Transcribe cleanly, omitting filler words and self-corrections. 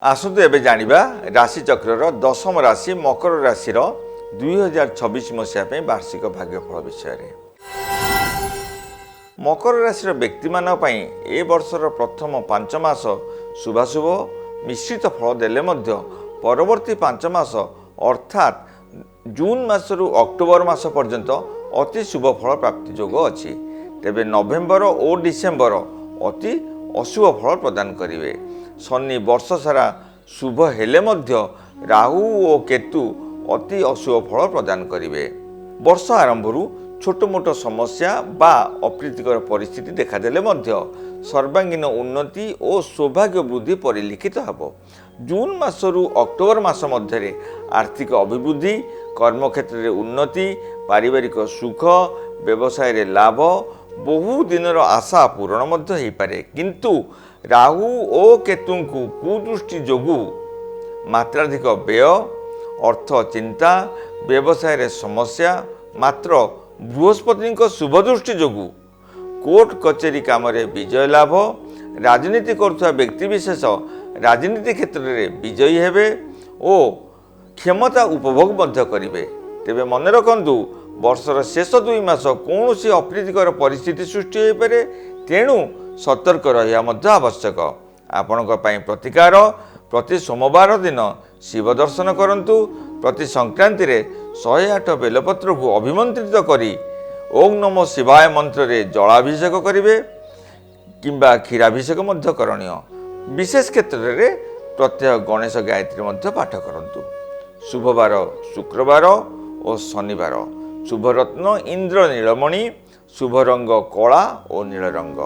आसतु एबे जानिबा राशिचक्रर दशम राशि मकर राशिर 2026 मसीहा पे वार्षिक भाग्यफल विषय रे। मकर राशिर व्यक्ति ए वर्षर प्रथम 5 मास शुभाशुभ मिश्रित फल देले मध्य परवर्ती 5 मास अर्थात जून मासरू अक्टोबर मास पर्यंत अति शुभ फल प्राप्ति योग अच्छी। तेबे नवेम्बर और डिसेम्बर अति अशुभ फल प्रदान करिवे। शनि वर्ष सारा शुभ हेले मध्य राहु और केतु अति अशुभ फल प्रदान करिवे। वर्ष आरंभरू छोट मोट समस्या बा अप्रीतिकर परिस्थिति देखादेले मध्य सर्वांगीन उन्नति और सौभाग्य वृद्धि परिलिखित हेबो। जून मासरू अक्टोबर मास मध्य आर्थिक अभिवृद्धि, कर्मक्षेत्र में उन्नति, पारिवारिक सुख, व्यवसाय रे लाभ, बहु दिनर आशा पूरण मध्य हो पारे। किंतु राहु और केतु कुदृष्टि जोगु मात्राधिक व्यय, अर्थ चिंता, व्यवसाय रे समस्या, मात्र बृहस्पति शुभ दृष्टि जोगु कोर्ट कचेरी काम रे विजय लाभ, राजनीति करुवा व्यक्तिविशेष राजनीति क्षेत्र में विजयी हेबे और क्षमता उपभोग मध्य करिवे। तेबे मन रखंतु वर्षर शेष 2 मास कौन सी अप्रीतिकर परिस्थिति सृष्टि हो पारे, तेणु सतर्क रहिया मध्य आवश्यक। आपणक पई प्रतिकार प्रति सोमवार दिन शिव दर्शन करंतु। प्रति संक्रांति रे 108 बेलपत्र को अभिमंत्रित करी ओम नमो शिवाय मंत्र रे जलाभिषेक करिवे किंबा क्षीराभिषेक मध्य करणीय। विशेष क्षेत्र रे प्रत्यय गणेश गायत्री मध्य पाठ करंतु। शुभवार शुक्रवार और शनिवार। शुभ रत्न इंद्र नीलमणि, शुभ रंग कला और नील रंग।